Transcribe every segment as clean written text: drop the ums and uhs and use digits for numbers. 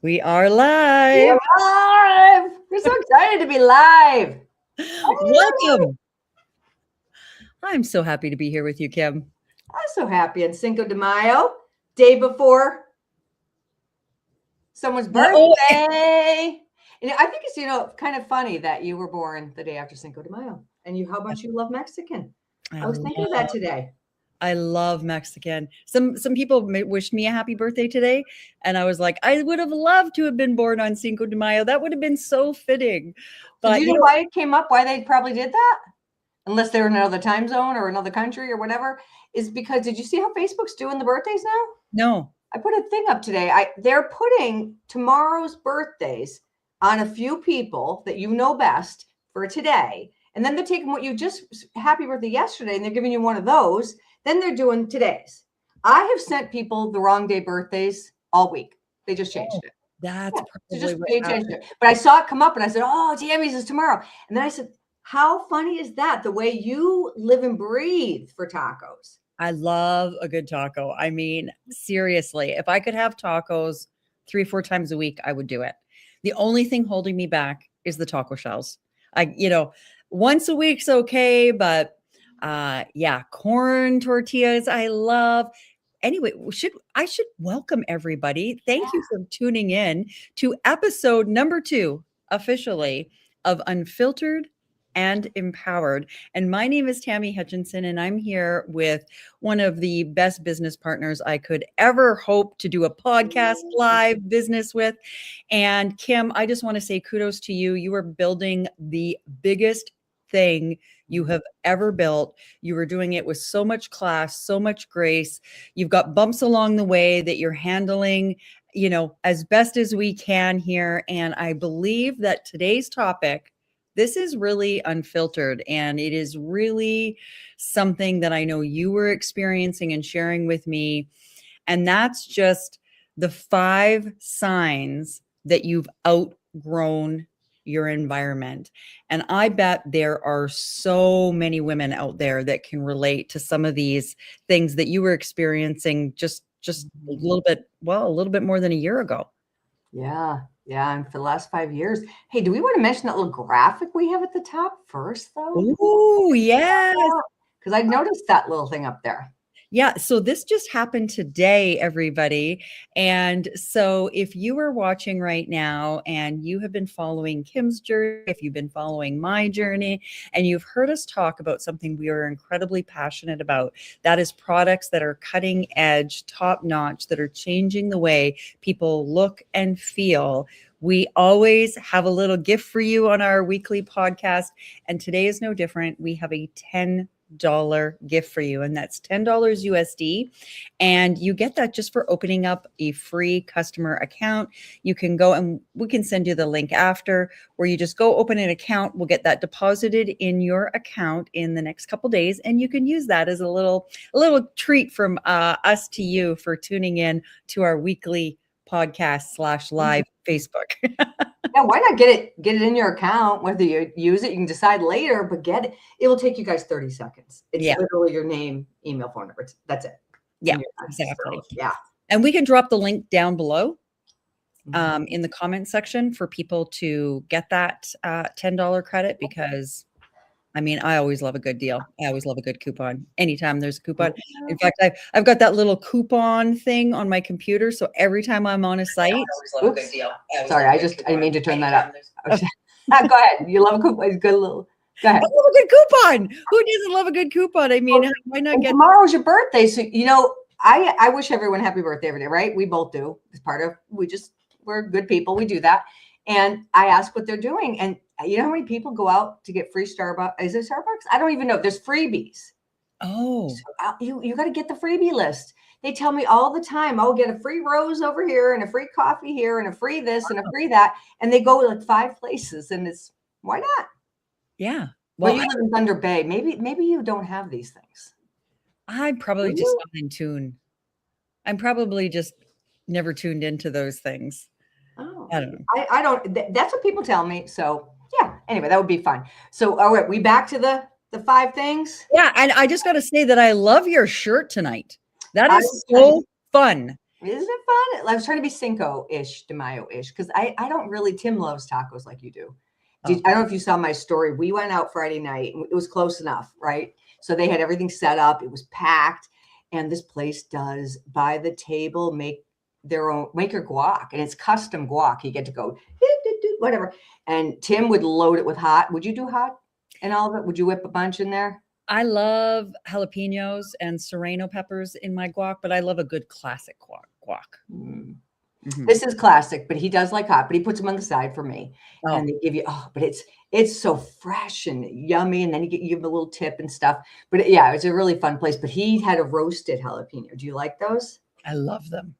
We are live. We're live. We're so excited to be live. Welcome. I'm so happy to be here with you, Kim. I'm so happy on Cinco de Mayo, day before someone's birthday. And I think it's, kind of funny that you were born the day after Cinco de Mayo and how much you love Mexican. I was thinking of that today. I love Mexican. Some people wished me a happy birthday today, and I was like, I would have loved to have been born on Cinco de Mayo. That would have been so fitting. But do you know why it came up? Why they probably did that? Unless they're in another time zone or another country or whatever, is because did you see how Facebook's doing the birthdays now? No. I put a thing up today. They're putting tomorrow's birthdays on a few people that you know best for today. And then they're taking what you just happy birthday yesterday and they're giving you one of those. Then they're doing today's. I have sent people the wrong day birthdays all week. They just changed it. That's probably just they changed it. But I saw it come up and I said, oh, Tammy's is tomorrow. And then I said, how funny is that? The way you live and breathe for tacos. I love a good taco. I mean, seriously, if I could have tacos 3 or 4 times a week, I would do it. The only thing holding me back is the taco shells. Once a week's okay, but corn tortillas, I love. Anyway, I should welcome everybody. Thank you for tuning in to episode number 2 officially of Unfiltered and Empowered. And my name is Tammy Hutchinson, and I'm here with one of the best business partners I could ever hope to do a podcast live business with. And Kim, I just want to say kudos to you. You are building the biggest thing you have ever built. You are doing it with so much class, so much grace. You've got bumps along the way that you're handling, as best as we can here. And I believe that today's topic, this is really unfiltered, and it is really something that I know you were experiencing and sharing with me. And that's just the 5 signs that you've outgrown your environment. And I bet there are so many women out there that can relate to some of these things that you were experiencing just a little bit more than a year ago. Yeah. And for the last 5 years. Hey, do we want to mention that little graphic we have at the top first, though? Oh, yes. Because I noticed that little thing up there. Yeah. So this just happened today, everybody. And so if you are watching right now and you have been following Kim's journey, if you've been following my journey, and you've heard us talk about something we are incredibly passionate about, that is products that are cutting edge, top notch, that are changing the way people look and feel. We always have a little gift for you on our weekly podcast. And today is no different. We have a $10 gift for you, and that's $10 USD, and you get that just for opening up a free customer account. You can go, and we can send you the link after, where you just go open an account. We'll get that deposited in your account in the next couple days, and you can use that as a little treat from us to you for tuning in to our weekly podcast /live Facebook. Yeah, why not get it in your account? Whether you use it, you can decide later, but get it. It will take you guys 30 seconds. It's literally your name, email, phone number. That's it. Yeah, exactly. So, yeah. And we can drop the link down below in the comment section for people to get that $10 credit, because I always love a good deal. I always love a good coupon. Anytime there's a coupon. In fact, I've got that little coupon thing on my computer. So every time I'm on a site. I always love a good deal. Sorry, I didn't mean to turn that up. Go ahead. You love a coupon. It's good little. Go ahead. I love a good coupon. Who doesn't love a good coupon? Why not get tomorrow's your birthday? So I wish everyone happy birthday every day, right? We both do. It's part of we're good people. We do that. And I ask what they're doing. And you know how many people go out to get free Starbucks? Is it Starbucks? I don't even know. There's freebies. Oh, so you got to get the freebie list. They tell me all the time, oh, get a free rose over here and a free coffee here and a free this and a free that. And they go like 5 places, and why not? Yeah. Well, you live in Thunder Bay. Maybe you don't have these things. I'm probably just not in tune. I'm probably just never tuned into those things. Oh, I don't know. I don't. That's what people tell me. So yeah. Anyway, that would be fun. So all right, we back to the 5 things. Yeah, and I just got to say that I love your shirt tonight. That is so fun. Isn't it fun? I was trying to be Cinco-ish, de Mayo-ish, because I don't really, Tim loves tacos like you do. Oh, I don't know if you saw my story. We went out Friday night and it was close enough, right? So they had everything set up. It was packed. And this place does by the table make your guac, and it's custom guac. You get to go whatever. And Tim would load it with hot. Would you do hot and all of it? Would you whip a bunch in there? I love jalapenos and serrano peppers in my guac, but I love a good classic guac. Mm. Mhm. This is classic, but he does like hot, but he puts them on the side for me. Oh, And they give you, but it's so fresh and yummy. And then you give him a little tip and stuff. But yeah, it's a really fun place. But he had a roasted jalapeno. Do you like those? I love them.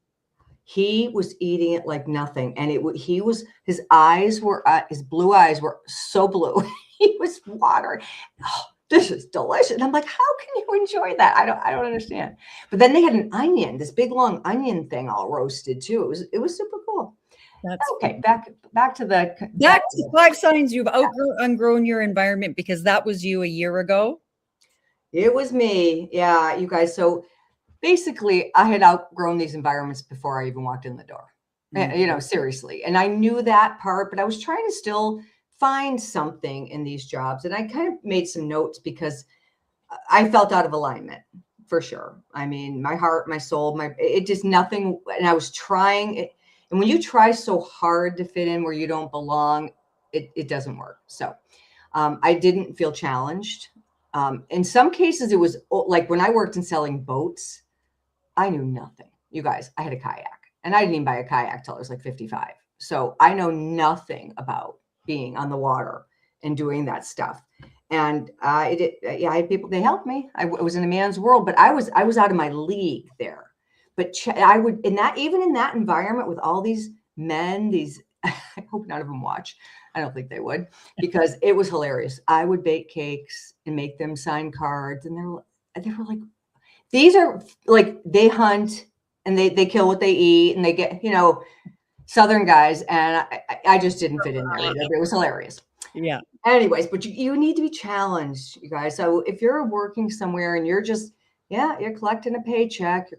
He was eating it like nothing. And his blue eyes were so blue. He was watering. Oh, this is delicious. And I'm like, how can you enjoy that? I don't understand. But then they had an onion, this big long onion thing all roasted too. It was super cool. That's Okay, back to the Back to 5 signs you've outgrown your environment, because that was you a year ago. It was me. Yeah, you guys. So basically, I had outgrown these environments before I even walked in the door. Mhm. Seriously. And I knew that part, but I was trying to still find something in these jobs. And I kind of made some notes because I felt out of alignment for sure. I mean, my heart, my soul, it just nothing. And I was trying it. And when you try so hard to fit in where you don't belong, it doesn't work. So I didn't feel challenged. In some cases, it was like when I worked in selling boats, I knew nothing. You guys, I had a kayak and I didn't even buy a kayak till I was like 55. So I know nothing about being on the water and doing that stuff. And I had people, they helped me. I was in a man's world, but I was out of my league there. But I would, even in that environment with all these men, I hope none of them watch. I don't think they would, because it was hilarious. I would bake cakes and make them sign cards. And they were like, these are like, they hunt and they kill what they eat and they get, Southern guys. And I just didn't fit in there either, but it was hilarious. Yeah. Anyways, but you need to be challenged, you guys. So if you're working somewhere and you're just, you're collecting a paycheck,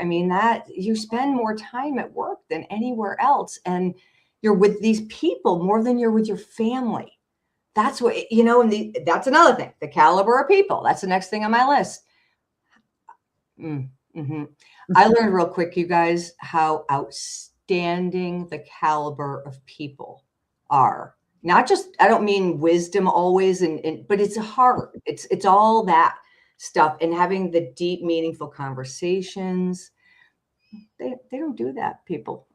I mean, that you spend more time at work than anywhere else. And you're with these people more than you're with your family. That's what, and that's another thing, the caliber of people. That's the next thing on my list. Mm-hmm. I learned real quick, you guys, how outstanding the caliber of people are. Not just, I don't mean wisdom always, but it's a heart. It's all that stuff, and having the deep, meaningful conversations. They don't do that, people.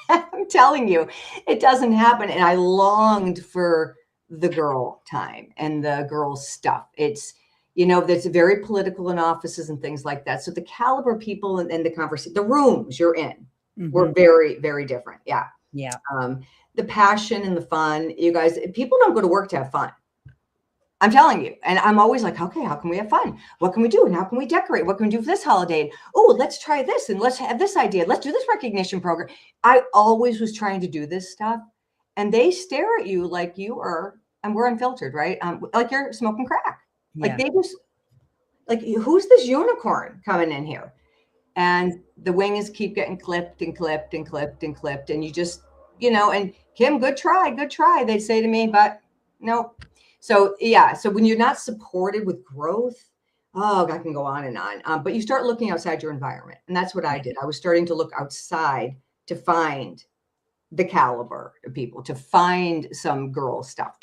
I'm telling you, it doesn't happen. And I longed for the girl time and the girl stuff. It's, that's very political in offices and things like that. So the caliber of people and the conversation, the rooms you're in were very, very different. Yeah. Yeah. The passion and the fun, you guys, people don't go to work to have fun. I'm telling you. And I'm always like, okay, how can we have fun? What can we do? And how can we decorate? What can we do for this holiday? Oh, let's try this. And let's have this idea. Let's do this recognition program. I always was trying to do this stuff. And they stare at you like you are, and we're unfiltered, right? Like you're smoking crack. Yeah. Like they just, like, who's this unicorn coming in here? And the wings keep getting clipped and clipped and clipped and clipped. And you just, and Kim, good try, they'd say to me, but no. So, yeah. So when you're not supported with growth, oh, I can go on and on. But you start looking outside your environment. And that's what I did. I was starting to look outside to find the caliber of people, to find some girl stuff.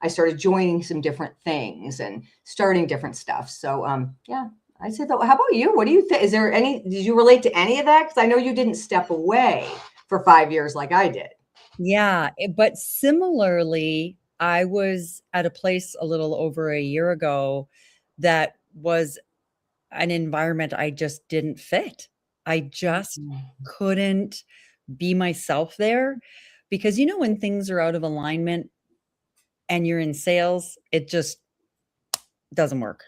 I started joining some different things and starting different stuff. So, yeah. I said, though, how about you? What do you think? Did you relate to any of that? Because I know you didn't step away for 5 years like I did. Yeah. But similarly, I was at a place a little over a year ago that was an environment I just didn't fit. I just couldn't be myself there, because, when things are out of alignment and you're in sales, it just doesn't work.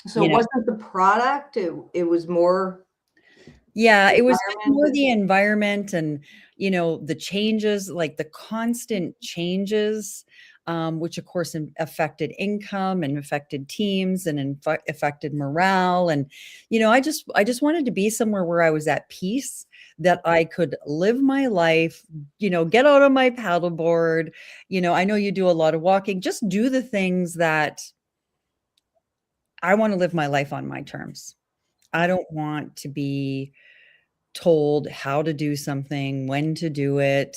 So it wasn't the product, it was more. Yeah, it was just more the environment and, the changes, like the constant changes. which of course affected income and affected teams and affected morale. And, I just wanted to be somewhere where I was at peace, that I could live my life, get out on my paddleboard. I know you do a lot of walking, just do the things that I want to live my life on my terms. I don't want to be told how to do something, when to do it.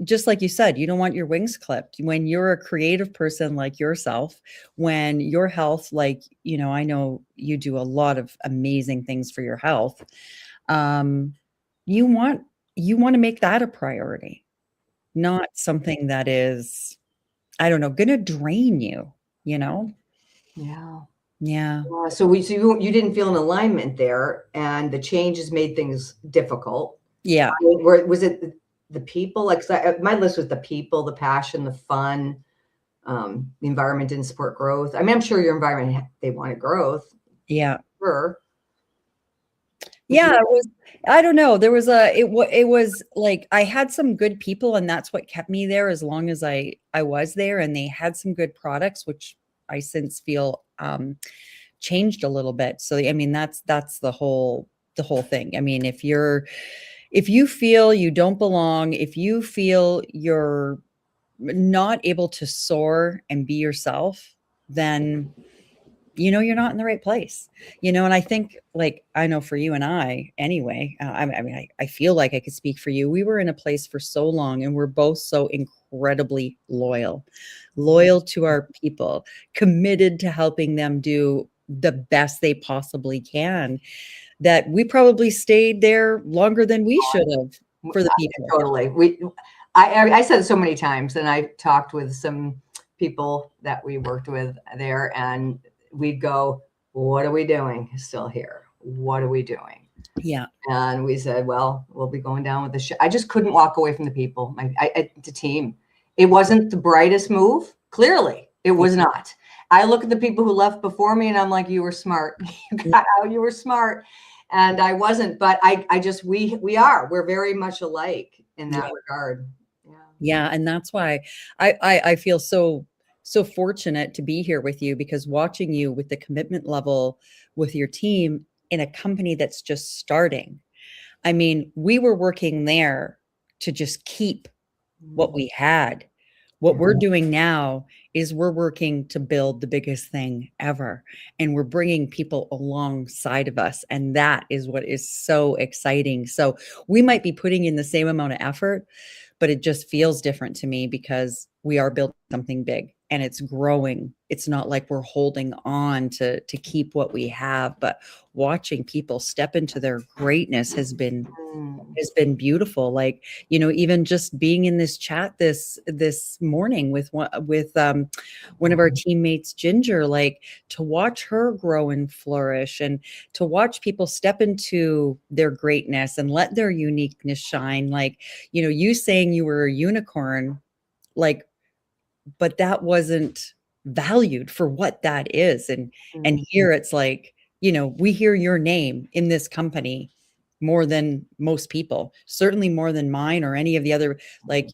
Just like you said, you don't want your wings clipped. When you're a creative person like yourself, when your health, like, I know you do a lot of amazing things for your health. Um, you want to make that a priority, not something that is, I don't know, going to drain you, you know? Yeah. Yeah. So you didn't feel an alignment there, and the changes made things difficult. Yeah. Was it the people? Like, my list was the people, the passion, the fun, the environment didn't support growth. I mean, I'm sure your environment, they wanted growth. Yeah. Sure. Yeah, it was, I don't know. It was like I had some good people, and that's what kept me there as long as I was there, and they had some good products, which I since feel changed a little bit. So I mean, that's the whole thing. I mean, if you feel you don't belong, if you feel you're not able to soar and be yourself, then you're not in the right place. And I think, like, I know for you and I anyway, I feel like I could speak for you. We were in a place for so long, and we're both so incredibly loyal to our people, committed to helping them do the best they possibly can, that we probably stayed there longer than we should have for the people. Totally. I said it so many times, and I talked with some people that we worked with there, and we'd go, what are we doing still here? What are we doing? Yeah. And we said, well, we'll be going down with the ship. I just couldn't walk away from the people, the team. It wasn't the brightest move. Clearly, it was not. I look at the people who left before me, and I'm like, you were smart. You got out, you were smart. And I wasn't, but we're very much alike in that regard. Yeah. Yeah. And that's why I feel so fortunate to be here with you, because watching you with the commitment level with your team in a company that's just starting. I mean, we were working there to just keep what we had. What we're doing now is we're working to build the biggest thing ever, and we're bringing people alongside of us. And that is what is so exciting. So we might be putting in the same amount of effort, but it just feels different to me because we are building something big and it's growing. It's not like we're holding on to keep what we have, but watching people step into their greatness has been beautiful. Like, even just being in this chat this morning with one of our teammates, Ginger, like, to watch her grow and flourish, and to watch people step into their greatness and let their uniqueness shine. Like, you saying you were a unicorn, like, but that wasn't valued for what that is. And here it's like, we hear your name in this company more than most people, certainly more than mine or any of the other. Like,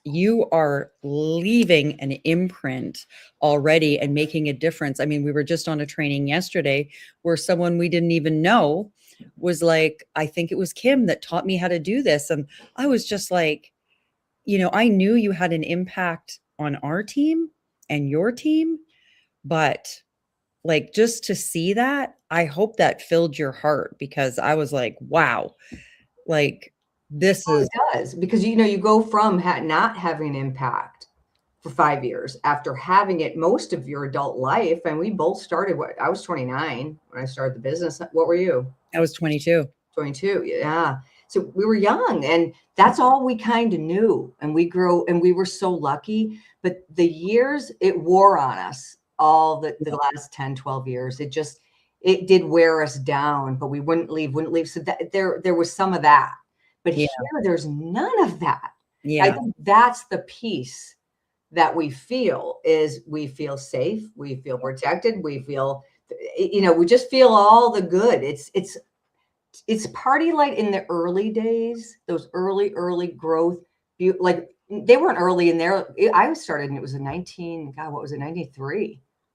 you are leaving an imprint already and making a difference. I mean, we were just on a training yesterday where someone we didn't even know was like, I think it was Kim that taught me how to do this. And I was just like, I knew you had an impact on our team and your team, but like, just to see that, I hope that filled your heart, because I was like, wow, like, this is. It does, because you go from not having an impact for 5 years after having it most of your adult life. And we both started, I was 29 when I started the business. What were you? I was 22. 22. Yeah. So we were young, and that's all we kind of knew. And we grew, and we were so lucky, but the years it wore on us, all the last 10, 12 years, it did wear us down, but we wouldn't leave. So that there was some of that, but here there's none of that. Yeah. I think that's the piece that we feel safe. We feel protected. We feel, we just feel all the good. It's party light in the early days, those early growth, like, they weren't early in there. I started and it was in 93.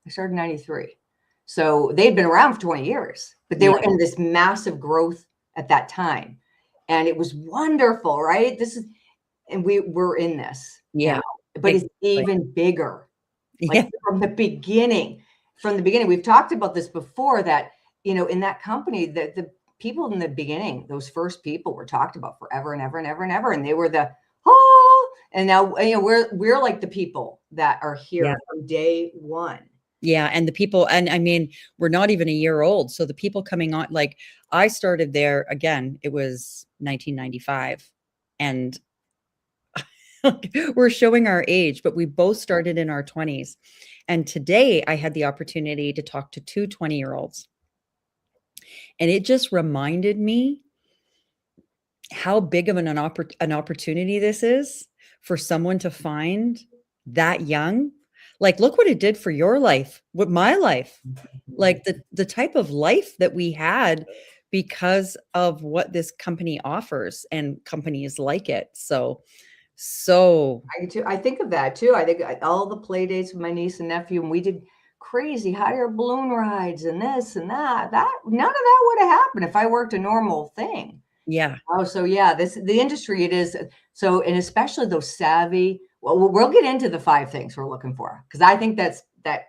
I started in 93. So they'd been around for 20 years, but they were in this massive growth at that time. And it was wonderful, right? And we're in this now, but it's even bigger. Like from the beginning, we've talked about this before, that, in that company, the people in the beginning, those first people were talked about forever and ever and ever and ever. And they were and now, we're like the people that are here from day one. Yeah. And the people, and I mean, we're not even a year old. So the people coming on, like I started there again, it was 1995, and we're showing our age, but we both started in our 20s. And today I had the opportunity to talk to two 20-year-olds. And it just reminded me how big of an opportunity this is for someone to find that young. Like, look what it did for your life, with my life, like the type of life that we had because of what this company offers and companies like it. So I think of that too. I think all the play dates with my niece and nephew, and we did crazy hot air balloon rides and this and that. None of that would have happened if I worked a normal thing. Yeah. Oh, so yeah, the industry it is. So, and especially those savvy. Well, we'll get into the 5 things we're looking for, because I think that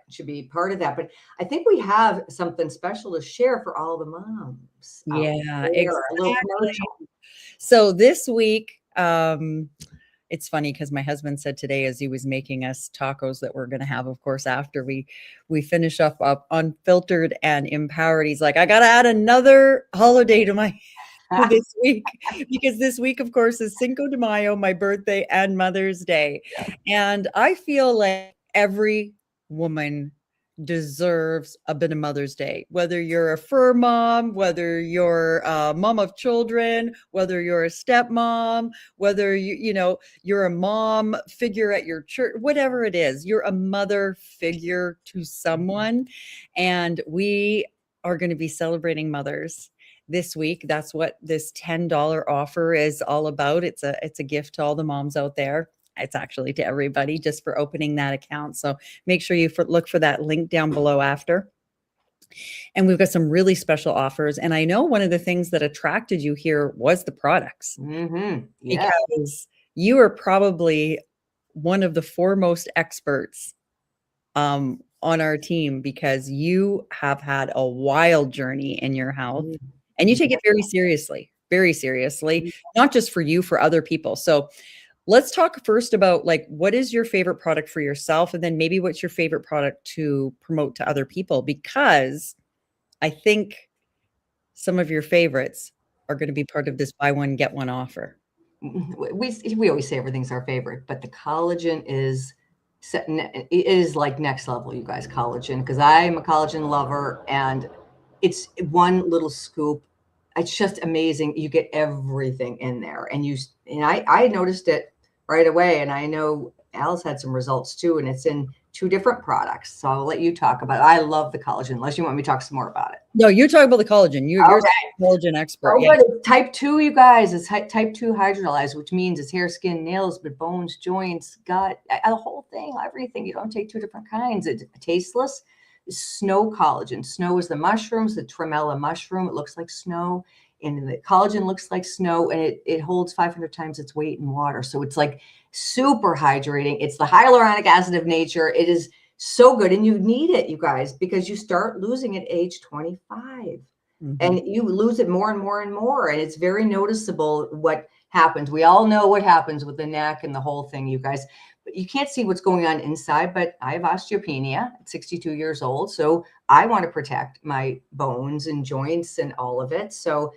should be part of that. But I think we have something special to share for all the moms. Yeah, exactly. So this week, it's funny because my husband said today, as he was making us tacos that we're going to have, of course, after we finish up Unfiltered and Empowered, he's like, I got to add another holiday to my this week, because this week, of course, is Cinco de Mayo, my birthday, and Mother's Day. And I feel like every woman deserves a bit of Mother's Day, whether you're a fur mom, whether you're a mom of children, whether you're a stepmom, whether you're a mom figure at your church, whatever it is, you're a mother figure to someone. And we are going to be celebrating mothers this week. That's what this $10 offer is all about. It's a gift to all the moms out there. It's actually to everybody, just for opening that account. So make sure you look for that link down below after. And we've got some really special offers. And I know one of the things that attracted you here was the products, because you are probably one of the foremost experts on our team, because you have had a wild journey in your health, and you take it very seriously, not just for you, for other people. So let's talk first about, like, what is your favorite product for yourself? And then maybe what's your favorite product to promote to other people? Because I think some of your favorites are going to be part of this buy one, get one offer. We always say everything's our favorite, but the collagen is like next level, you guys. Collagen, because I'm a collagen lover, and it's one little scoop. It's just amazing. You get everything in there, and I noticed it right away, and I know Al's had some results too, and it's in 2 different products. So I'll let you talk about it. I love the collagen, unless you want me to talk some more about it. No, you talk about the collagen. You're a collagen expert. Oh, but it's type 2, you guys. It's type 2 hydrolyzed, which means it's hair, skin, nails, but bones, joints, gut, the whole thing, everything. You don't take 2 different kinds. It's tasteless. Snow collagen. Snow is the mushrooms, the tremella mushroom. It looks like snow, and the collagen looks like snow, and it holds 500 times its weight in water. So it's like super hydrating. It's the hyaluronic acid of nature. It is so good, and you need it, you guys, because you start losing at age 25, and you lose it more and more and more, and it's very noticeable what happens. We all know what happens with the neck and the whole thing, you guys. But you can't see what's going on inside. But I have osteopenia at 62 years old, so I want to protect my bones and joints and all of it. So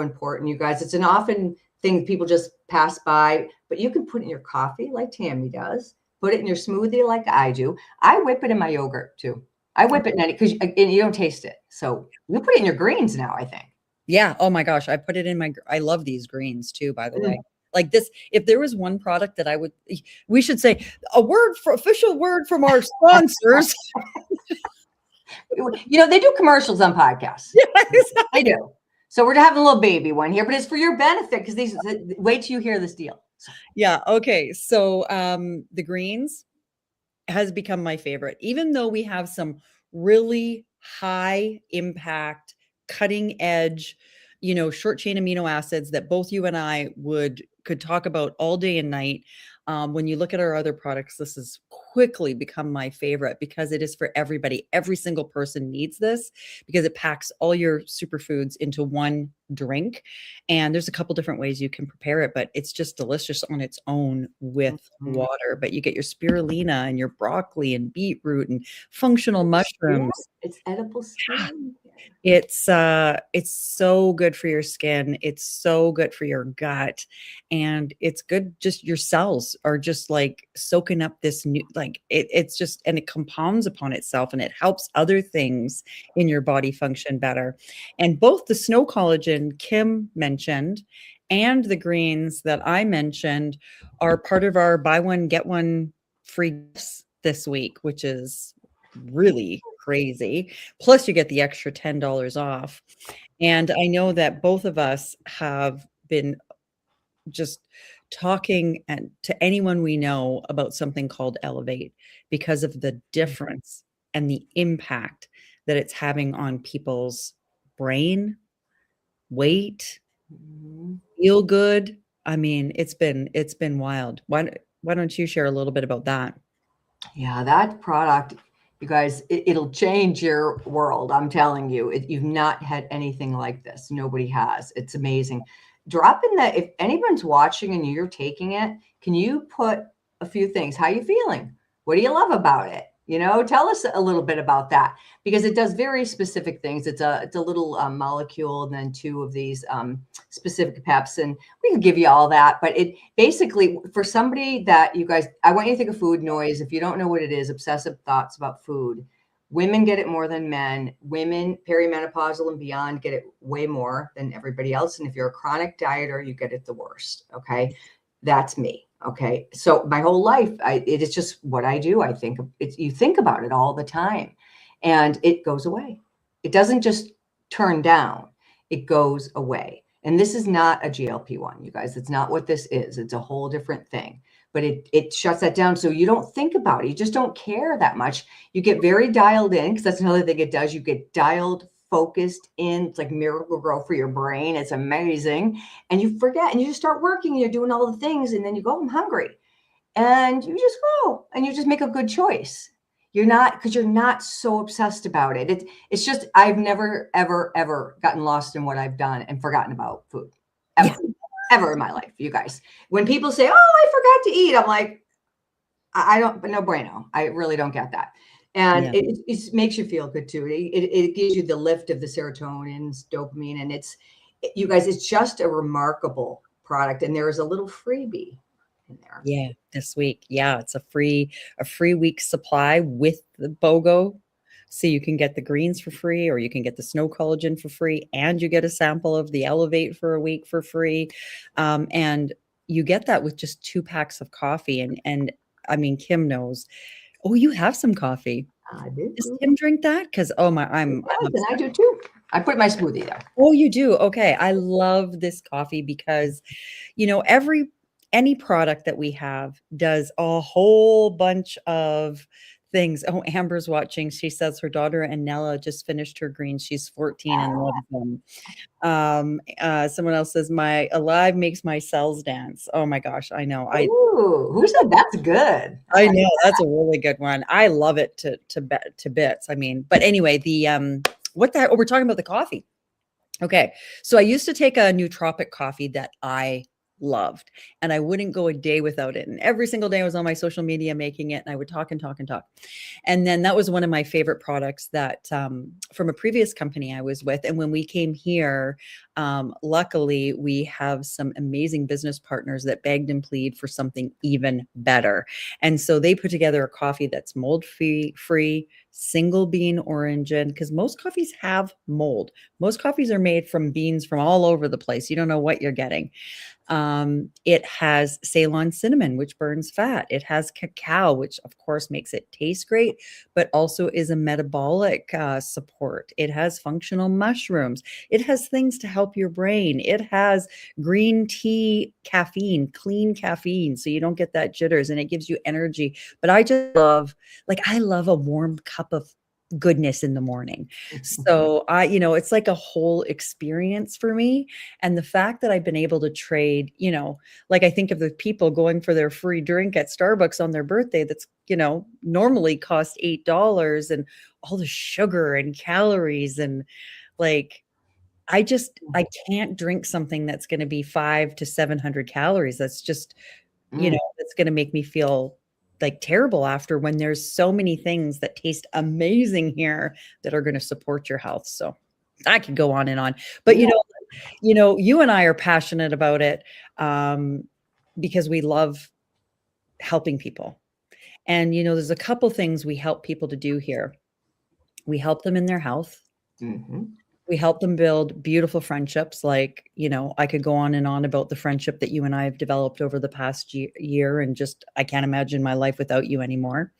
important, you guys. It's an often thing people just pass by, but you can put it in your coffee like Tammy does. Put it in your smoothie like I do. I whip it in my yogurt too. I whip it in it because you don't taste it. So you put it in your greens now, I think. Yeah. Oh my gosh. I put it in I love these greens too, by the way. Like this, if there was one product that we should say official word from our sponsors. They do commercials on podcasts. Yes, I do. So we're having a little baby one here, but it's for your benefit, because wait till you hear this deal. Yeah. Okay. So the greens has become my favorite, even though we have some really high impact, cutting edge, short chain amino acids that both you and I could talk about all day and night. When you look at our other products, this has quickly become my favorite because it is for everybody. Every single person needs this because it packs all your superfoods into one drink. And there's a couple different ways you can prepare it, but it's just delicious on its own with Mhm. water. But you get your spirulina and your broccoli and beetroot and functional Yeah, mushrooms. it's edible skin. It's so good for your skin. It's so good for your gut. And it's good, just your cells are just like soaking up this new, like it's just, and it compounds upon itself and it helps other things in your body function better. And both the snow collagen Kim mentioned and the greens that I mentioned are part of our buy one, get one free gifts this week, which is really crazy. Plus, you get the extra $10 off. And I know that both of us have been just talking to anyone we know about something called Elevate because of the Mhm. difference and the impact that it's having on people's brain, weight, Mhm. feel good. I mean, it's been wild. Why don't you share a little bit about that? Yeah, that product, you guys, it'll change your world. I'm telling you, you've not had anything like this. Nobody has. It's amazing. Drop in that if anyone's watching and you're taking it, can you put a few things? How you feeling? What do you love about it? Tell us a little bit about that because it does very specific things. It's a little molecule and then two of these specific peps, and we can give you all that. But it basically, for somebody that you guys, I want you to think of food noise. If you don't know what it is, obsessive thoughts about food. Women get it more than men. Women, perimenopausal and beyond, get it way more than everybody else. And if you're a chronic dieter, you get it the worst. Okay. That's me. Okay. So my whole life, it is just what I do. I think it's, you think about it all the time and it goes away. It doesn't just turn down, it goes away. And this is not a GLP-1, you guys. It's not what this is. It's a whole different thing. But it shuts that down. So you don't think about it. You just don't care that much. You get very dialed in because that's another thing it does. You get dialed, focused in. It's like miracle grow for your brain. It's amazing. And you forget and you just start working and you're doing all the things. And then you go, I'm hungry. And you just go and you just make a good choice. You're not, because you're not so obsessed about it. It's just, I've never, ever, ever gotten lost in what I've done and forgotten about food. Yeah. Ever, ever in my life, you guys. When people say, oh, I forgot to eat, I'm like, I don't, no bueno. I really don't get that. And Yeah. it makes you feel good too. It gives you the lift of the serotonin, dopamine, and you guys, it's just a remarkable product. And there is a little freebie in there. Yeah, this week. Yeah, it's a free week supply with the BOGO. So you can get the greens for free, or you can get the snow collagen for free, and you get a sample of the Elevate for a week for free. And you get that with just 2 packs of coffee. And I mean, Kim knows. Oh, you have some coffee. I do. Does Kim drink that? Because oh my, It I'm does, and I obsessed. do too. I put my smoothie there. Oh, you do? Okay. I love this coffee because any product that we have does a whole bunch of things. Oh, Amber's watching. She says her daughter Nella just finished her greens. She's 14 and loves them. Someone else says my alive makes my cells dance. Oh my gosh, I know. Ooh, who said that's good? I know that's a really good one. I love it to bits. I mean, but anyway, we're talking about the coffee. Okay. So I used to take a nootropic coffee that I loved, and I wouldn't go a day without it. And every single day I was on my social media making it, and I would talk and talk and talk. And then that was one of my favorite products that from a previous company I was with. And when we came here, luckily we have some amazing business partners that begged and plead for something even better. And so they put together a coffee that's mold free, single bean origin, because most coffees have mold. Most coffees are made from beans from all over the place. You don't know what you're getting. It has Ceylon cinnamon, which burns fat. It has cacao, which of course makes it taste great, but also is a metabolic support. It has functional mushrooms. It has things to help help your brain. It has green tea caffeine, clean caffeine, so you don't get that jitters, and it gives you energy. But I just love, like, I love a warm cup of goodness in the morning. So it's like a whole experience for me. And the fact that I've been able to trade, like I think of the people going for their free drink at Starbucks on their birthday that's, normally cost $8, and all the sugar and calories, and like I can't drink something that's going to be 5 to 700 calories. That's just, Mm. that's going to make me feel like terrible after, when there's so many things that taste amazing here that are going to support your health. So I could go on and on, but Yeah. you and I are passionate about it, because we love helping people. And, there's a couple things we help people to do here. We help them in their health. Mhm. We help them build beautiful friendships. Like, I could go on and on about the friendship that you and I have developed over the past year, and just, I can't imagine my life without you anymore.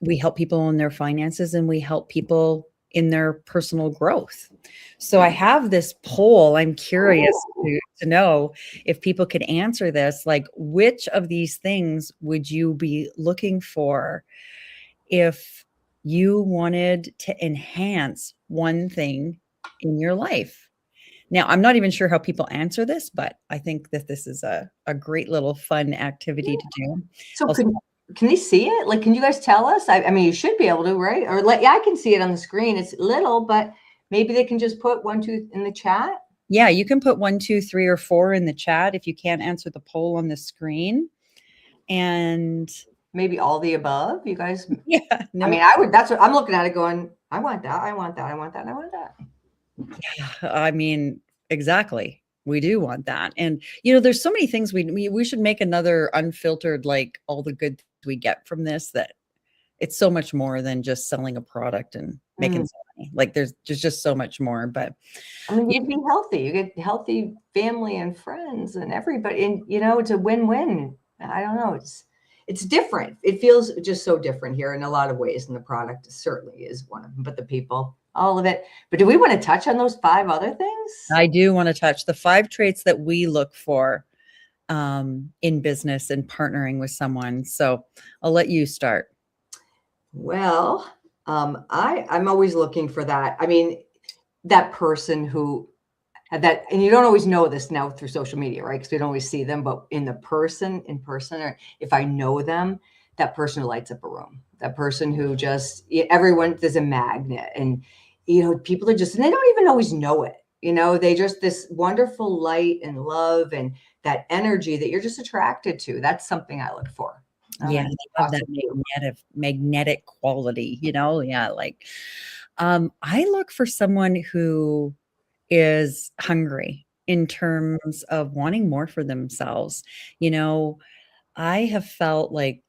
We help people in their finances, and we help people in their personal growth. So I have this poll. I'm curious to know if people could answer this. Like, which of these things would you be looking for if you wanted to enhance one thing in your life? Now, I'm not even sure how people answer this, but I think that this is a great little fun activity to do. So Also, can they see it? Like, can you guys tell us? I mean, you should be able to, right? Or yeah, I can see it on the screen. It's little, but maybe they can just put 1, 2 in the chat. yeah, you can put 1, 2, 3, or 4 in the chat if you can't answer the poll on the screen. And Maybe all the above. You guys, yeah, I no, mean, that's what I'm looking at it going, I want that. I want that. I want that. I want that. I mean, exactly. We do want that. And there's so many things we should make another unfiltered, like all the good we get from this, that it's so much more than just selling a product and making Mm. some money. Like there's just so much more. But I mean, you'd be healthy. You get healthy family and friends and everybody. And, it's a win-win. I don't know. It's different. It feels just so different here in a lot of ways. And the product certainly is one of them, but the people, all of it. But do we want to touch on those 5 other things? I do want to touch the 5 traits that we look for in business and partnering with someone. So I'll let you start. Well, I'm always looking for that. I mean, that person who had that, and you don't always know this now through social media, right? Because we don't always see them, but in person, or if I know them, that person who lights up a room, that person who just, everyone, there's a magnet, and, people are just, and they don't even always know it. They just, this wonderful light and love and that energy that you're just attracted to. That's something I look for. Yeah, they have that magnetic quality, yeah. Like, I look for someone who is hungry in terms of wanting more for themselves. I have felt like,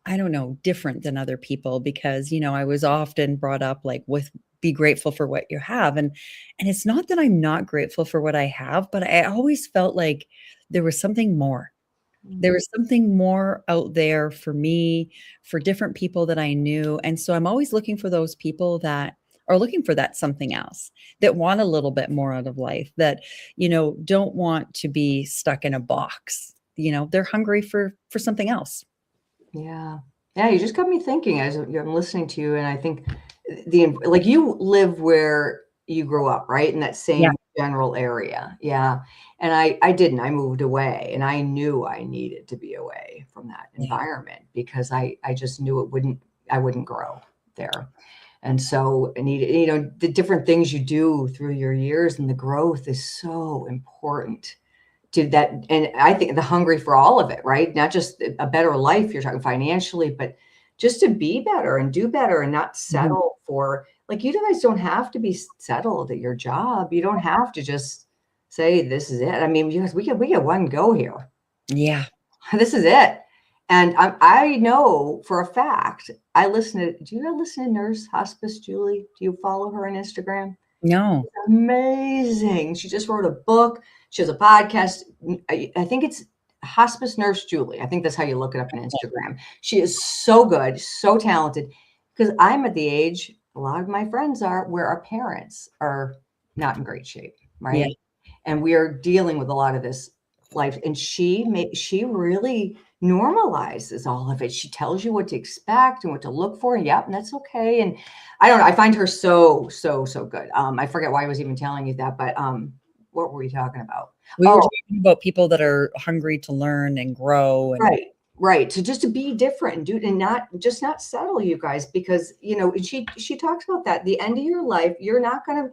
I don't know, different than other people, because, I was often brought up like with, be grateful for what you have. And it's not that I'm not grateful for what I have, but I always felt like there was something more. There was something more out there for me, for different people that I knew. And so I'm always looking for those people that are looking for that something else, that want a little bit more out of life, that, don't want to be stuck in a box. They're hungry for something else. Yeah. Yeah, you just got me thinking as I'm listening to you, and I think like you live where you grew up, right? In that Yeah. same general area. Yeah. And I didn't. I moved away, and I knew I needed to be away from that Yeah. environment because I just knew I wouldn't grow there. And so I needed, the different things you do through your years, and the growth is so important to that. And I think the hungry for all of it, right? Not just a better life, you're talking financially, but just to be better and do better and not Mhm. settle for, like, you guys don't have to be settled at your job. You don't have to just say, this is it. I mean, you guys, we get one go here. Yeah. This is it. And I know for a fact, do you listen to Nurse Hospice Julie? Do you follow her on Instagram? No. Amazing. She just wrote a book. She has a podcast. I think it's Hospice Nurse Julie. I think that's how you look it up on Instagram. She is so good, so talented. Because I'm at the age, a lot of my friends are, where our parents are not in great shape, Yeah. right? And we are dealing with a lot of this life. And she really normalizes all of it. She tells you what to expect and what to look for. And yep, and that's okay. And I don't know. I find her so, so, so good. I forget why I was even telling you that, but what were we talking about? We were Oh, talking about people that are hungry to learn and grow and right. Right. So just to be different and do and not settle, you guys, because she talks about that. The end of your life, you're not gonna,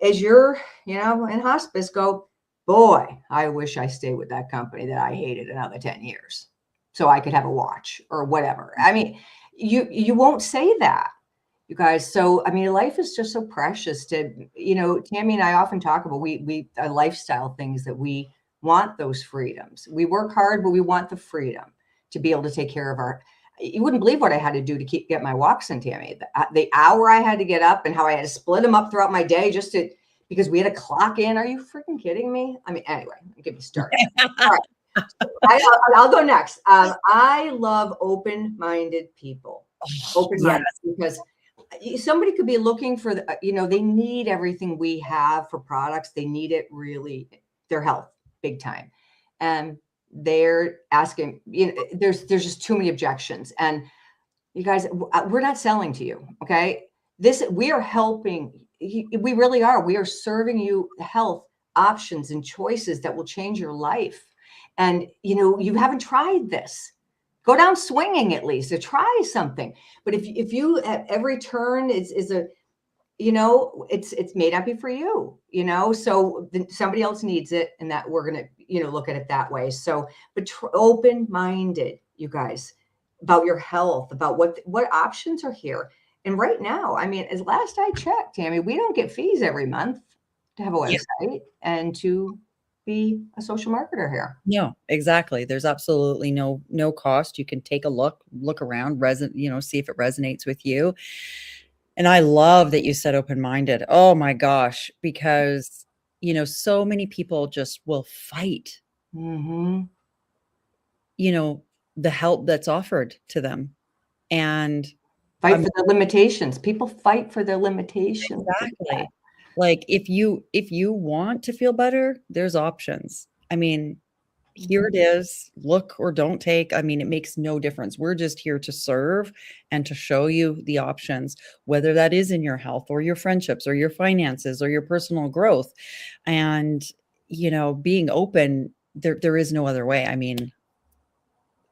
as you're, in hospice, go, boy, I wish I stayed with that company that I hated another 10 years. So I could have a watch or whatever. I mean, you won't say that, you guys. So I mean, life is just so precious to, Tammy and I often talk about we lifestyle things that we want those freedoms. We work hard, but we want the freedom to be able to take care of our. You wouldn't believe what I had to do to get my walks in, Tammy. The hour I had to get up and how I had to split them up throughout my day because we had to clock in. Are you freaking kidding me? I mean, anyway, get me started. All right. I'll go next. I love open-minded people. Open-minded yes. because somebody could be looking for they need everything we have for products. They need it really, their health, big time. And they're asking, there's just too many objections. And you guys, we're not selling to you. Okay. We are helping. We really are. We are serving you health options and choices that will change your life. And, you haven't tried this. Go down swinging at least to try something. But if you at every turn is a, it's may not be for you, so somebody else needs it, and that we're going to, look at it that way. So, but open-minded, you guys, about your health, about what options are here. And right now, I mean, as last I checked, Tammy, we don't get fees every month to have a Yeah. website and to be a social marketer here. No, exactly. There's absolutely no cost. You can take a look around, see if it resonates with you. And I love that you said open-minded. Oh my gosh, because so many people just will fight, Mm-hmm. you know, the help that's offered to them. And Fight I'm for their limitations. People fight for their limitations. exactly. Like if you want to feel better, there's options. I mean, here it is, look or don't take. I mean, it makes no difference. We're just here to serve and to show you the options, whether that is in your health or your friendships or your finances or your personal growth. And, being open, there is no other way. I mean,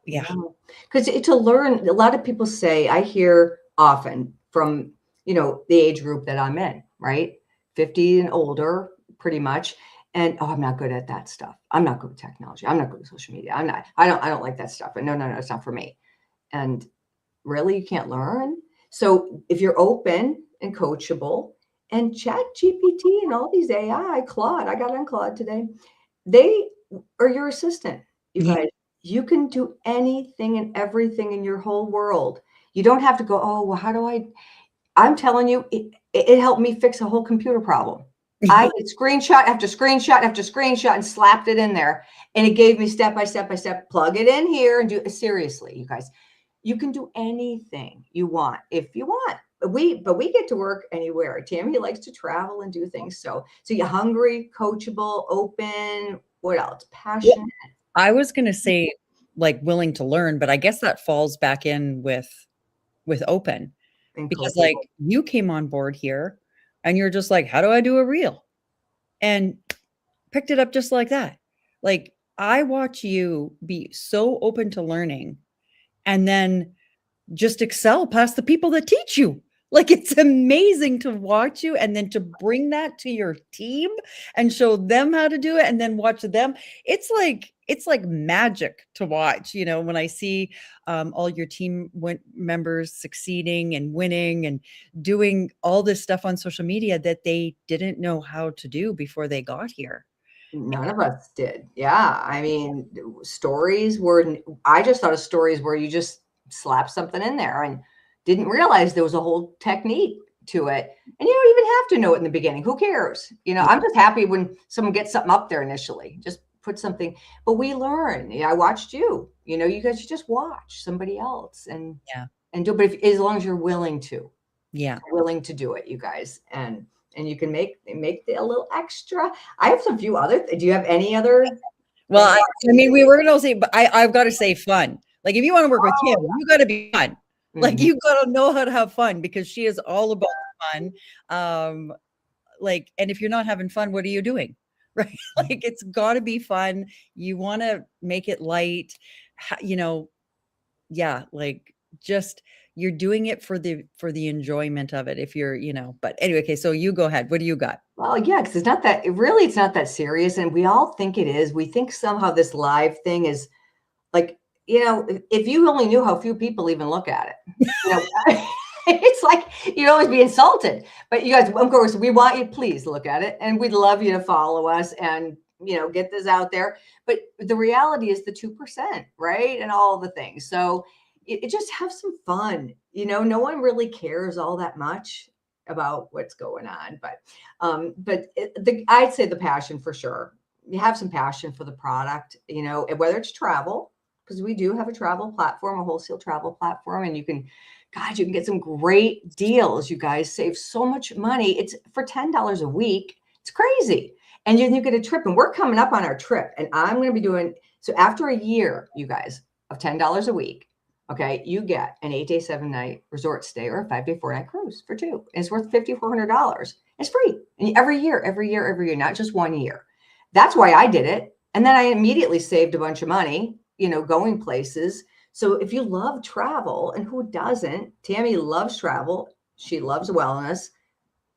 yeah. No, because to learn, a lot of people say, I hear often from, the age group that I'm in, right? 50 and older, pretty much. And I'm not good at that stuff. I'm not good with technology. I'm not good with social media. I don't like that stuff. And no, it's not for me. And really, you can't learn. So if you're open and coachable, and Chat GPT and all these AI, Claude, I got on Claude today, they are your assistant, you Yeah. guys. You can do anything and everything in your whole world. You don't have to go, oh, well, how do I'm telling you, it helped me fix a whole computer problem. I did screenshot after screenshot after screenshot and slapped it in there. And it gave me step by step by step, plug it in here and do it. Seriously, you guys, you can do anything you want if you want. But we get to work anywhere. Tammy likes to travel and do things. So you're hungry, coachable, open, what else? Well, Passionate I was gonna say like willing to learn, but I guess that falls back in with open. and Because, like, coachable. you came on board here, and you're just like, "How do I do a reel?" And picked it up just like that. Like, I watch you be so open to learning and then just excel past the people that teach you. Like, it's amazing to watch you and then to bring that to your team and show them how to do it and then watch them. It's like magic to watch, when I see all your members succeeding and winning and doing all this stuff on social media that they didn't know how to do before they got here. None of us did. Yeah. I mean, stories were, I just thought of stories where you just slap something in there and didn't realize there was a whole technique to it. And you don't even have to know it in the beginning. Who cares? I'm just happy when someone gets something up there initially. Just put something, but we learn. Yeah, I watched you. You guys should just watch somebody else and Yeah. do it. But as long as you're willing to Yeah. do it, you guys, and and you can make a little extra. I have some few other. Do you have any other? Well, I mean, we were gonna say, but I've got to say fun. Like, if you want to work with Kim, Oh, you got to be fun. Like, mhm. you got to know how to have fun because she is all about fun. Like, and if you're not having fun, what are you doing? Right? Like, it's got to be fun. You want to make it light, you know, yeah, like just you're doing it for the enjoyment of it if you're, but anyway, okay, so you go ahead. What do you got? Well, yeah, because it's not that serious, and we all think it is. We think somehow this live thing is like, if you only knew how few people even look at it, it's like you'd always be insulted. But you guys, of course, we want you, please look at it, and we'd love you to follow us and get this out there. But the reality is the 2%, right? And all the things. So it just have some fun. No one really cares all that much about what's going on. But I'd say the passion for sure. You have some passion for the product, and whether it's travel, because we do have a travel platform, a wholesale travel platform, and you can get some great deals. You guys save so much money. It's for $10 a week. It's crazy. And you get a trip, and we're coming up on our trip, and I'm going to be doing, so after a year, you guys, of $10 a week, okay, you get an 8-day, 7-night resort stay or a 5-day, 4-night cruise for two. And it's worth $5,400. It's free. And every year, not just 1 year. That's why I did it. And then I immediately saved a bunch of money, going places. So if you love travel, and who doesn't? Tammy loves travel. She loves wellness.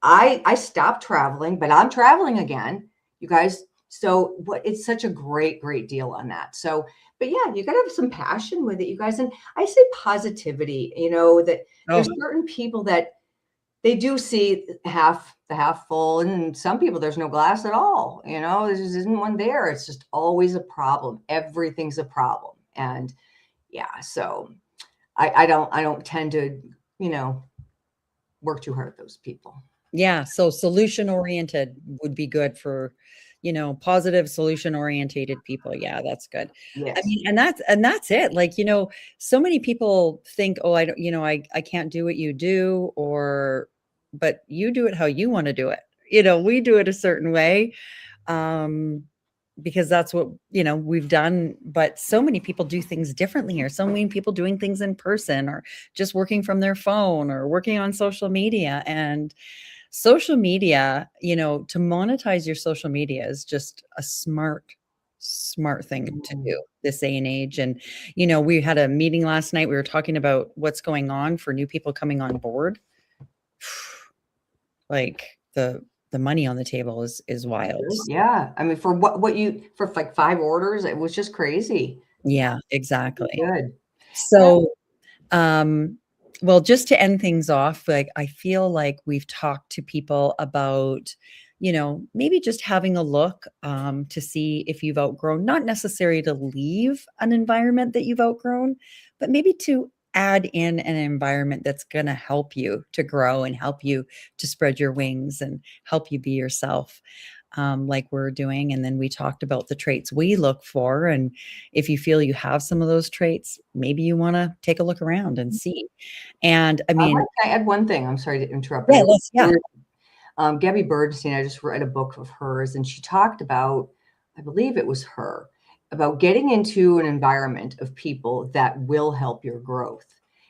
I stopped traveling, but I'm traveling again, you guys. So it's such a great, great deal on that. So, but yeah, you got to have some passion with it, you guys. And I say positivity, that there's certain people that they do see the half full, and some people there's no glass at all. There just isn't one there. It's just always a problem. Everything's a problem. And yeah, so I don't tend to, work too hard with those people. Yeah, so solution oriented would be good for, positive solution orientated people. Yeah, that's good. I Yes. mean, and that's it. Like, so many people think, oh, I don't, I can't do what you do, but you do it how you want to do it. We do it a certain way. Because that's what, we've done. But so many people do things differently here. So many people doing things in person or just working from their phone or working on social media. And social media, to monetize your social media is just a smart thing to do this day and age. And, we had a meeting last night. We were talking about what's going on for new people coming on board. Like the money on the table is wild. Yeah. I mean, for for like 5 orders, it was just crazy. Yeah, exactly. Good. So, well, just to end things off, like I feel like we've talked to people about, maybe just having a look to see if you've outgrown, not necessarily to leave an environment that you've outgrown, but maybe to add in an environment that's going to help you to grow and help you to spread your wings and help you be yourself. Like we're doing. And then we talked about the traits we look for. And if you feel you have some of those traits, maybe you want to take a look around and see. And I mean, Can I add one thing? I'm sorry to interrupt. yeah. Gabby Bernstein, I just read a book of hers, and she talked about, I believe it was her, about getting into an environment of people that will help your growth.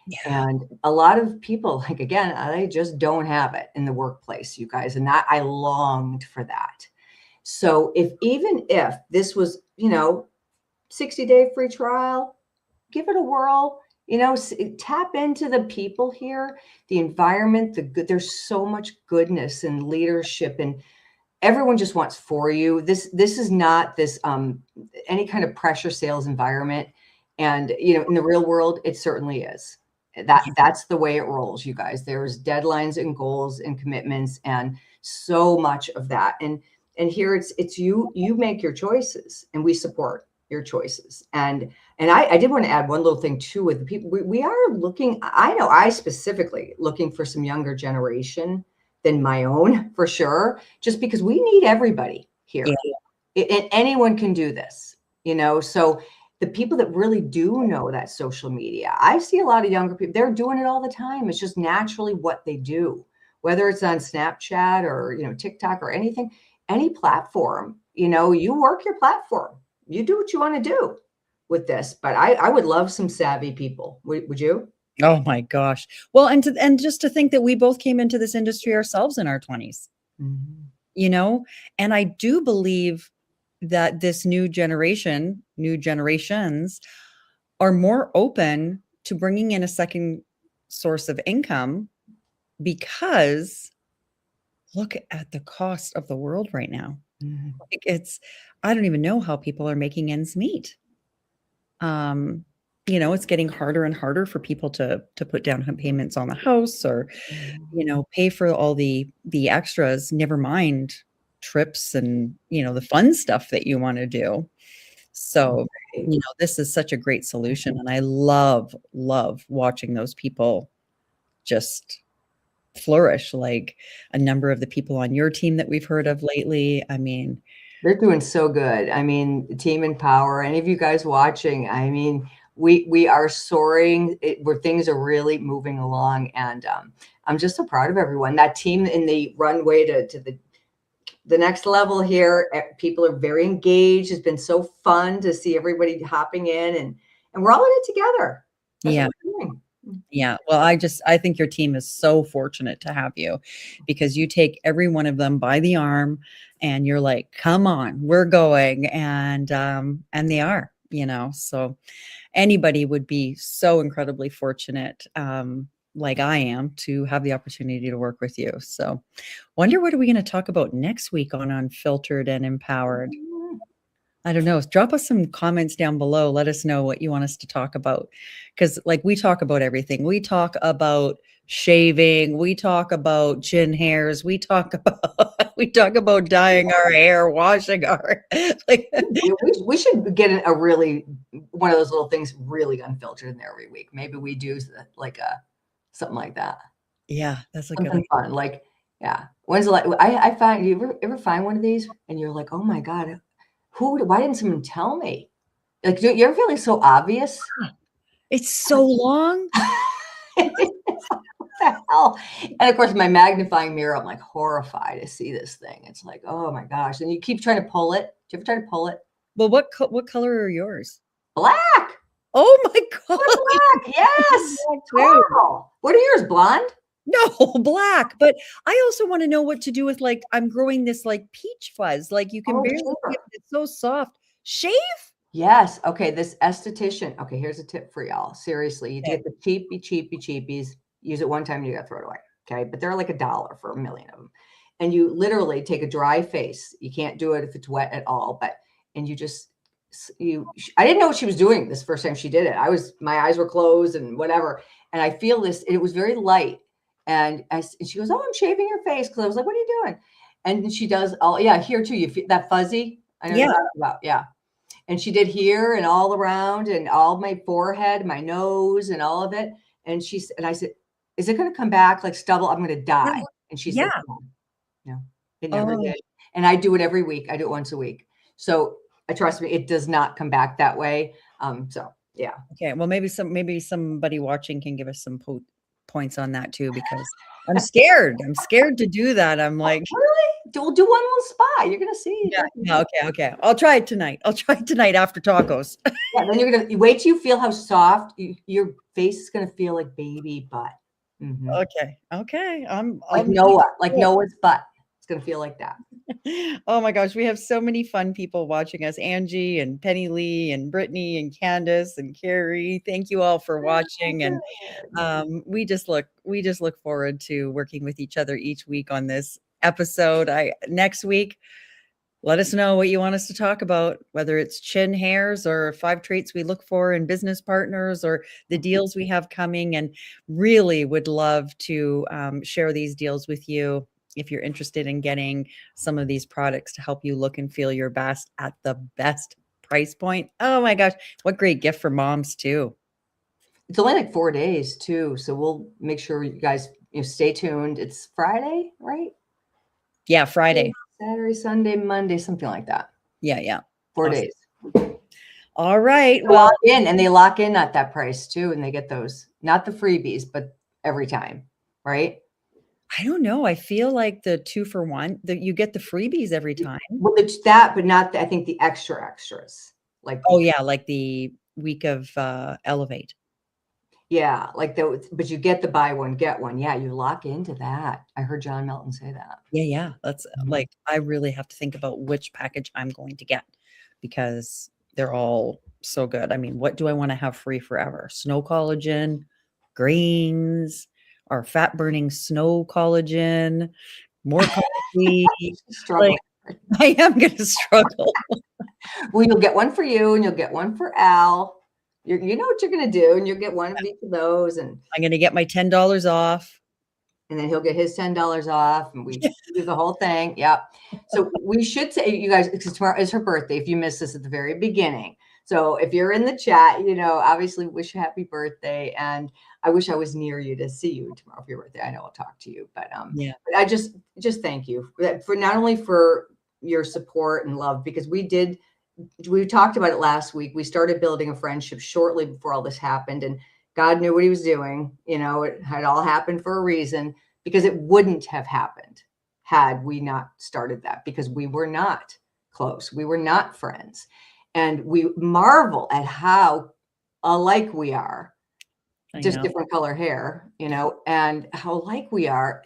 Yeah. And a lot of people, like, again, they just don't have it in the workplace, you guys. And I longed for that. So even if this was, 60-day free trial, give it a whirl, tap into the people here, the environment, the good. There's so much goodness and leadership, and everyone just wants for you. This is not this any kind of pressure sales environment. And, in the real world, it certainly is. That's the way it rolls, you guys. There's deadlines and goals and commitments and so much of that. And here it's you make your choices, and we support your choices. And I did want to add one little thing too with the people. We are looking, I know I specifically looking for some younger generation than my own, for sure, just because we need everybody here. Yeah. And anyone can do this, so the people that really do know that social media, I see a lot of younger people, they're doing it all the time. It's just naturally what they do. whether it's on Snapchat or, TikTok or anything, any platform, you work your platform. You do what you want to do with this. But I would love some savvy people. Would you? Oh my gosh. Well, and just to think that we both came into this industry ourselves in our 20s, Mhm. and I do believe that this new generations are more open to bringing in a second source of income because look at the cost of the world right now. Mhm. Like I don't even know how people are making ends meet. Um, it's getting harder and harder for people to put down payments on the house or, pay for all the extras, never mind trips and, the fun stuff that you want to do. So, Right. this is such a great solution. And I love, love watching those people just flourish, like a number of the people on your team that we've heard of lately. I mean, They're doing so good. I mean, Team Empower, any of you guys watching, I mean, we are soaring where things are really moving along. And I'm just so proud of everyone. That team in the runway to the next level here, people are very engaged. It's been so fun to see everybody hopping in and we're all in it together. That's yeah. what we're doing. Yeah. Well, I think your team is so fortunate to have you because you take every one of them by the arm and you're like, come on, we're going. And they are, so anybody would be so incredibly fortunate, like I am, to have the opportunity to work with you. So wonder what are we going to talk about next week on Unfiltered and Empowered? I don't know. Drop us some comments down below. Let us know what you want us to talk about. Because, like, we talk about everything. We talk about shaving. We talk about chin hairs. We talk about we talk about dyeing our hair, washing our like. We should get a really one of those little things really unfiltered in there every week. Maybe we do like something like that. Yeah, that's a good Something idea. fun. Like, yeah. When's the like I find you ever find one of these and you're like, oh my God, why didn't someone tell me? Like, do you ever feel like so obvious? It's so long. What the hell? And of course, my magnifying mirror, I'm like horrified to see this thing. It's like, oh my gosh. And you keep trying to pull it. Do you ever try to pull it? Well, what color are yours? Black. Oh my god! Black. Yes. Black too. Horrible. What are yours? Blonde? No, black. But I also want to know what to do with like I'm growing this like peach fuzz. Like you can Oh, barely see it, super. but it's so soft. Shave? Yes. Okay. This esthetician. Okay. Here's a tip for y'all. Seriously, you Okay. get the cheapy. Use it one time, you got to throw it away. Okay. But they're like $1 for a million of them. And you literally take a dry face. You can't do it if it's wet at all. And you just, I didn't know what she was doing this first time she did it. My eyes were closed and whatever. And I feel this, it was very light. And she goes, oh, I'm shaving your face. Cause I was like, what are you doing? And she does here too. You feel that fuzzy. I know Yeah. you're talking about. Yeah. And she did here and all around and all my forehead, my nose and all of it. And I said, is it going to come back like stubble? I'm going to die. And she said, Yeah. no, it never Oh, did. And I do it every week. I do it once a week. So trust me, it does not come back that way. So yeah. okay. Well, maybe somebody watching can give us some points on that too, because I'm scared. I'm scared to do that. I'm like, Really? We'll do one little spot. You're going to see. yeah, okay. I'll try it tonight. I'll try it tonight after tacos. Yeah, then you're going to wait till you feel how soft your face is going to feel like baby butt. Mm-hmm. Okay. Like Noah's butt. It's going to feel like that. Oh my gosh, we have so many fun people watching us. Angie and Penny Lee and Brittany and Candace and Carrie. Thank you all for watching. And we just look forward to working with each other each week on this episode. Next week, let us know what you want us to talk about, whether it's chin hairs or 5 traits we look for in business partners or the deals we have coming. And really would love to share these deals with you if you're interested in getting some of these products to help you look and feel your best at the best price point. Oh my gosh, what great gift for moms too. It's only like 4 days too. So we'll make sure you guys stay tuned. It's Friday, right? Yeah, Friday. Saturday, Sunday, Monday, something like that. Yeah. 4 Awesome. days. All right. Well, they lock in at that price too, and they get those, not the freebies, but every time, right? I don't know. I feel like the 2 for 1, that you get the freebies every time. Well, it's that, but not I think the extra extras. Like Oh, yeah, like the week of, Elevate. yeah, like the but you get the buy one, get one. Yeah, you lock into that. I heard John Melton say that. Yeah, yeah, that's Mhm. like, I really have to think about which package I'm going to get because they're all so good. I mean, what do I wanna have free forever? Snow collagen, greens, or fat burning snow collagen, more coffee, like, Struggling. I am gonna struggle. Well, you'll get one for you and you'll get one for Al. You know what you're gonna do, and you'll get one of each of those, I'm gonna get my $10 off. and then he'll get his $10 off, and we do the whole thing. Yep. So we should say, you guys, because tomorrow is her birthday. If you missed this at the very beginning, so if you're in the chat, obviously wish you happy birthday, and I wish I was near you to see you tomorrow for your birthday. I know I'll talk to you, Yeah. but I just thank you for not only for your support and love, because we talked about it last week. We started building a friendship shortly before all this happened, and God knew what he was doing. It had all happened for a reason, because it wouldn't have happened had we not started that, because we were not close. We were not friends. And we marvel at how alike we are, I just know. different color hair, and how alike we are,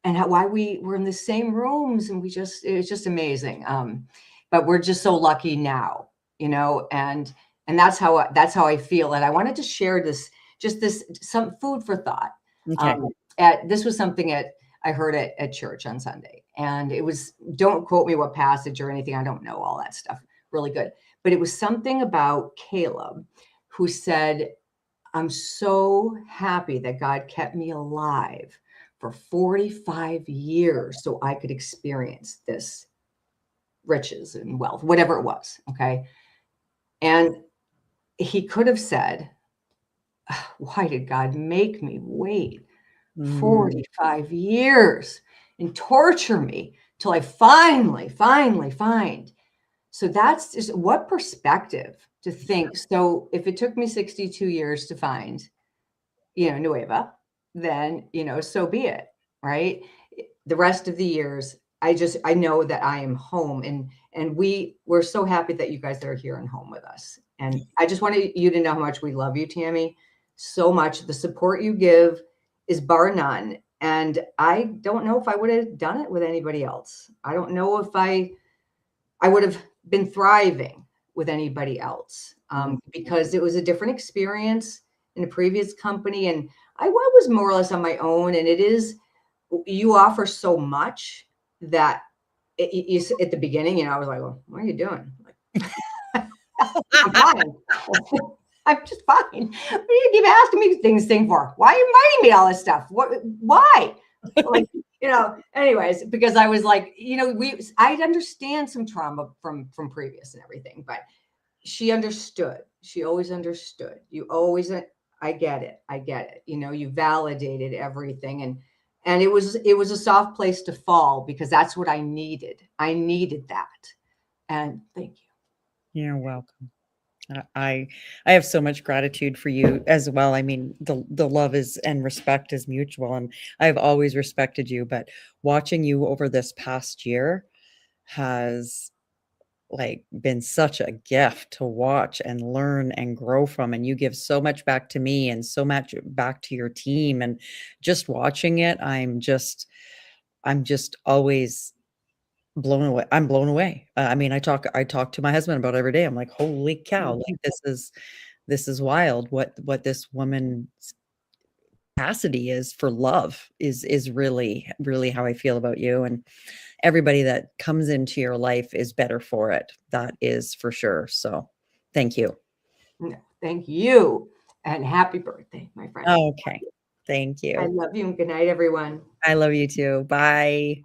and why we were in the same rooms, and it's just amazing. But we're just so lucky now, and that's how I feel. And I wanted to share some food for thought. Okay. Um, this was something I heard at church on Sunday, and it was, don't quote me what passage or anything. I don't know all that stuff really good, but it was something about Caleb, who said, I'm so happy that God kept me alive for 45 years so I could experience this riches and wealth, whatever it was. Okay. And he could have said, why did God make me wait Mm, 45 years and torture me till I finally find? So that's just what perspective to think. So if it took me 62 years to find, Nueva, then, so be it. Right. The rest of the years, I know that I am home, and we're so happy that you guys are here and home with us. And I just wanted you to know how much we love you, Tammy, so much. The support you give is bar none. And I don't know if I would have done it with anybody else. I don't know if I would have been thriving with anybody else, mm, because it was a different experience in a previous company. And I was more or less on my own. And you offer so much that at the beginning, I was like, well, what are you doing? Like, I'm fine. I'm just fine. What do you keep asking me things for? Why are you inviting me to all this stuff? Why? Like, anyways, because I was like, I understand some trauma from previous and everything, but she understood. She always understood. I get it. I get it. You validated everything, and it was a soft place to fall, because that's what I needed. I needed that. And thank you. you're welcome. I have so much gratitude for you as well. I mean, the love is and respect is mutual, and I've always respected you, but watching you over this past year has like been such a gift to watch and learn and grow from, and you give so much back to me and so much back to your team, and just watching it, I'm just always blown away. I'm blown away. I mean, I talk to my husband about it every day. I'm like, "Holy cow, like Mhm. this is wild what this woman's capacity is for love is really, really how I feel about you, and everybody that comes into your life is better for it. That is for sure. So, thank you. No, thank you. And happy birthday, my friend. Okay. Thank I you. love you, and good night, everyone. I love you too. Bye.